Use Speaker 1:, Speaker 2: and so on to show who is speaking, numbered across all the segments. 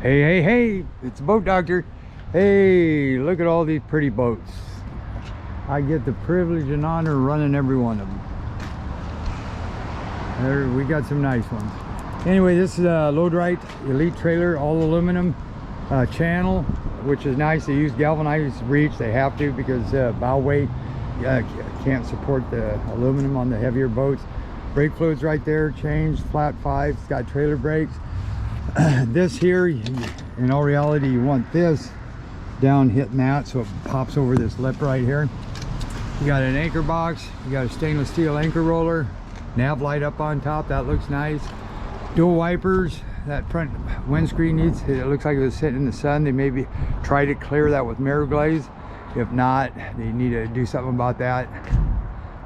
Speaker 1: Hey, hey, hey, it's the boat doctor. Hey, look at all these pretty boats. I get the privilege and honor of running every one of them. There, we got some nice ones. Anyway, this is a Load-Right Elite trailer, all aluminum channel, which is nice. They use galvanized reach. They have to because bow weight can't support the aluminum on the heavier boats. Brake fluid's right there, changed, flat 5. It's got trailer brakes. This here, in all reality, you want this down hitting that so it pops over this lip right here. You got an anchor box, you got a stainless steel anchor roller, nav light up on top, that looks nice. Dual wipers. That front windscreen needs, it looks like it was sitting in the sun. They maybe try to clear that with mirror glaze. If not, they need to do something about that,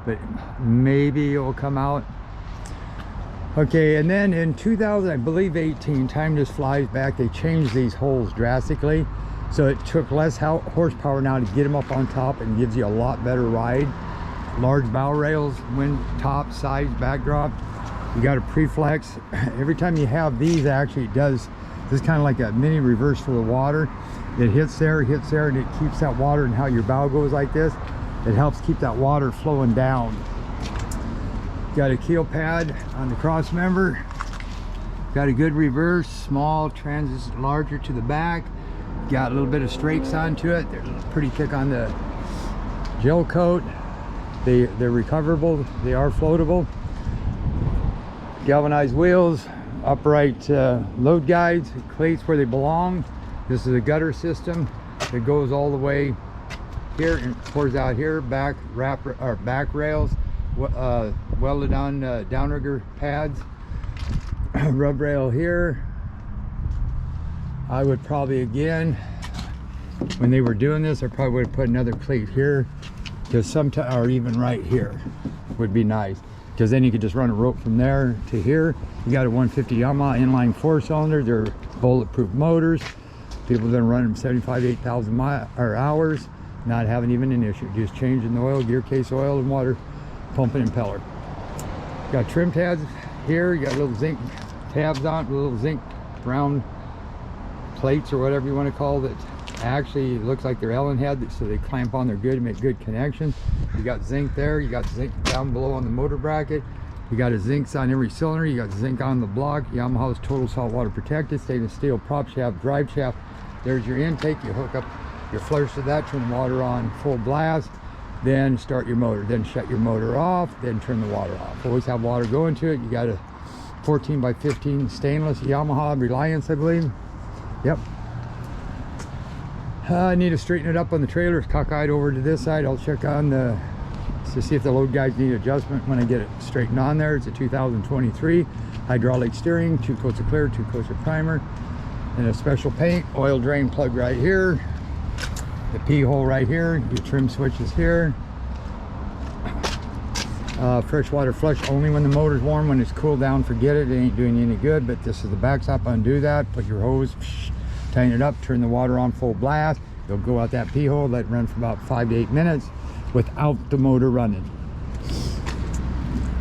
Speaker 1: but maybe it will come out. Okay, and then in 2000, I believe 18, time just flies back, they changed these holes drastically. So it took less horsepower now to get them up on top and gives you a lot better ride. Large bow rails, wind top, sides, backdrop. You got a pre-flex. Every time you have these, actually it does, this is kind of like a mini reverse for the water. It hits there, and it keeps that water, and how your bow goes like this, it helps keep that water flowing down. Got a keel pad on the cross member. Got a good reverse, small, transit larger to the back. Got a little bit of strakes onto it. They're pretty thick on the gel coat. They're recoverable. They are floatable. Galvanized wheels, upright load guides, cleats where they belong. This is a gutter system that goes all the way here and pours out here. Back rails, welded on downrigger pads. Rub rail here. I would probably, again, when they were doing this, I probably would have put another cleat here, because sometimes, or even right here would be nice, because then you could just run a rope from there to here. You got a 150 Yamaha inline 4-cylinder. They're bulletproof motors. People have been running them 75, 8,000 hours, not having even an issue. Just changing the oil, gear case oil, and water, pumping impeller. Got trim tabs here. You got little zinc tabs on, little zinc brown plates or whatever you want to call it. Actually looks like they're Allen head, so they clamp on there good to make good connections. You got zinc there, you got zinc down below on the motor bracket, you got a zinc on every cylinder, you got zinc on the block. Yamaha's total saltwater protected, stainless steel prop shaft, drive shaft. There's your intake. You hook up your flush to that, turn the water on full blast, then start your motor, then shut your motor off, then turn the water off. Always have water going to it. You got a 14 by 15 stainless Yamaha Reliance, I believe. Yep. I need to straighten it up on the trailer. It's cockeyed over to this side. I'll check on to see if the load guides need adjustment when I get it straightened on there. It's a 2023 hydraulic steering, 2 coats of clear, 2 coats of primer, and a special paint. Oil drain plug right here, the P hole right here, your trim switches here. Freshwater flush only when the motor's warm. When it's cooled down, forget it. It ain't doing you any good. But this is the backstop. Undo that, put your hose, tighten it up, turn the water on full blast. You'll go out that P hole, let it run for about 5 to 8 minutes without the motor running.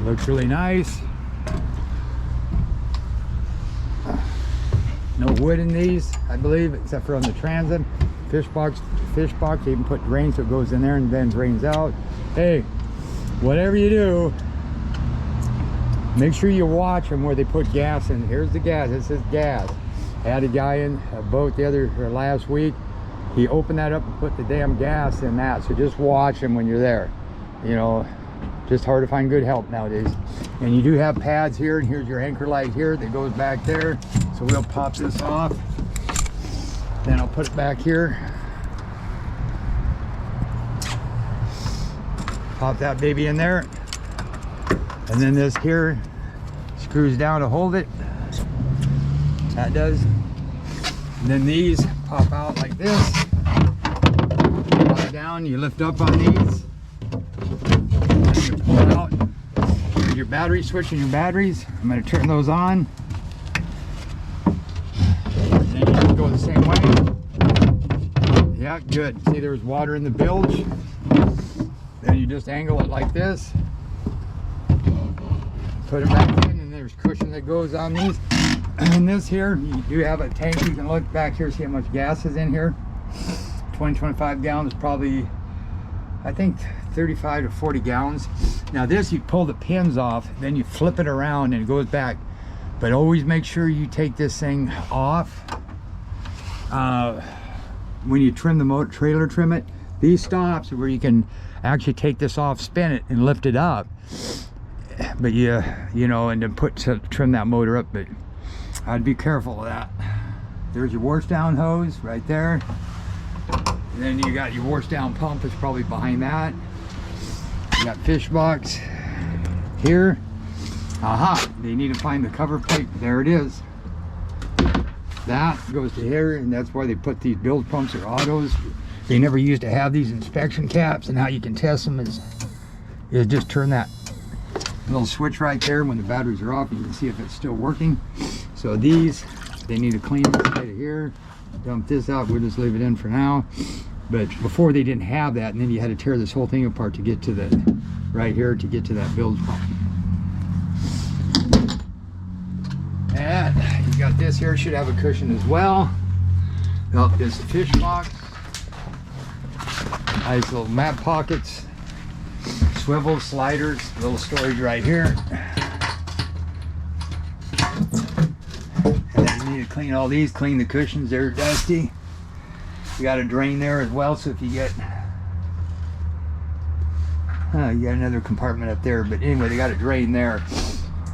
Speaker 1: Looks really nice. No wood in these, I believe, except for on the transit. Fish box, you even put drain so it goes in there and then drains out. Hey, whatever you do, make sure you watch them where they put gas in. Here's the gas. This is gas. I had a guy in a boat last week. He opened that up and put the damn gas in that. So just watch them when you're there. You know, just hard to find good help nowadays. And you do have pads here, and here's your anchor light here that goes back there. So we'll pop this off. Then I'll put it back here. Pop that baby in there. And then this here screws down to hold it. That does. And then these pop out like this. Pop down, you lift up on these. And you pull it out. Here's your battery switch and your batteries. I'm going to turn those on. And then you just go the same way. Yeah, good. See, there's water in the bilge. Then you just angle it like this. Put it back in, and there's cushion that goes on these. in this here, you do have a tank. You can look back here, see how much gas is in here. 25 gallons, probably, I think 35 to 40 gallons. Now this, you pull the pins off, then you flip it around and it goes back. But always make sure you take this thing off. When you trim the motor, trailer trim it, these stops are where you can actually take this off, spin it, and lift it up. But you know, and then trim that motor up. But I'd be careful of that. There's your wash down hose right there. And then you got your wash down pump is probably behind that. You got fish box here. Aha, they need to find the cover plate. There it is. That goes to here, and that's why they put these bilge pumps or autos. They never used to have these inspection caps, and how you can test them is just turn that little switch right there. When the batteries are off, you can see if it's still working. So these, they need to clean this right here. Dump this out. We'll just leave it in for now. But before, they didn't have that, and then you had to tear this whole thing apart to get to the right here to get to that bilge pump. And you got this here, should have a cushion as well. Oh, there's the fish box. Nice little map pockets, swivel sliders, little storage right here. And then you need to clean all these, clean the cushions, they're dusty. You got a drain there as well, so if you get, you got another compartment up there, but anyway, they got a drain there.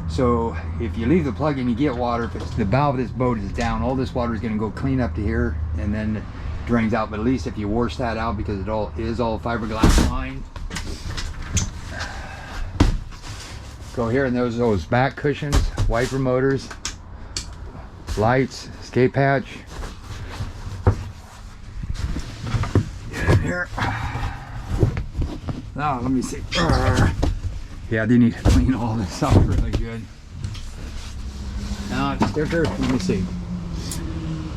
Speaker 1: So if you leave the plug in, you get water. If it's, the bow of this boat is down, all this water is going to go clean up to here and then drains out. But at least if you wash that out, because it is all fiberglass lined. Go here, and those back cushions, wiper motors, lights, escape hatch. Get in here. Now let me see. Yeah, they need to clean all this up really good. Now sticker, let me see.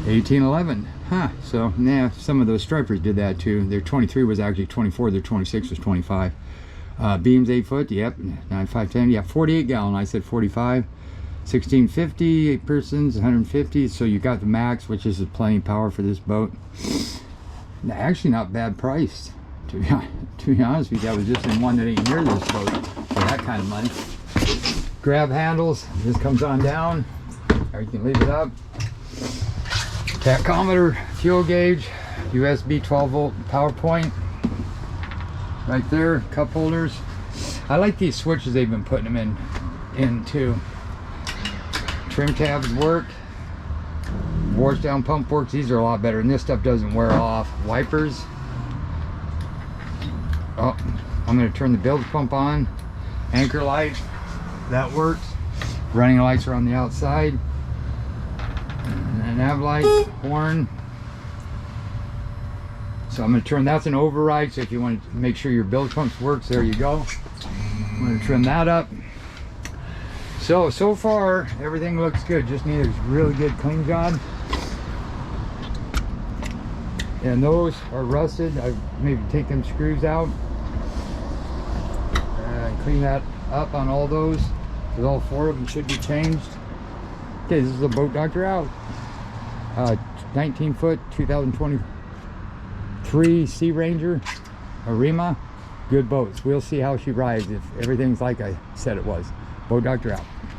Speaker 1: 1811, huh? So yeah, some of those stripers did that too. Their 23 was actually 24. Their 26 was 25. Beams 8 foot. Yep, 9.510. Yeah, 48 gallon. I said 45. 1650. 8 persons. 150. So you got the max, which is plenty of power for this boat. Actually, not bad priced. To be honest with you, I was just in one that ain't near this boat for that kind of money. Grab handles, this comes on down, or you can leave it up. Tachometer, fuel gauge, USB 12 volt power point. Right there, cup holders. I like these switches they've been putting them in too. Trim tabs work. Wash down pump works. These are a lot better, and this stuff doesn't wear off. Wipers. Oh, I'm going to turn the bilge pump on. Anchor light, that works. Running lights are on the outside. And a nav light, horn. So I'm going to turn, that's an override, so if you want to make sure your bilge pumps works, there you go. I'm going to trim that up. So far, everything looks good. Just need a really good clean job. And those are rusted. I maybe take them screws out. Clean that up on all those, because all 4 of them should be changed. Okay, this is the Boat Doctor out. 19 foot 2023 Sea Ranger Arima. Good boats. We'll see how she rides if everything's like I said it was. Boat Doctor out.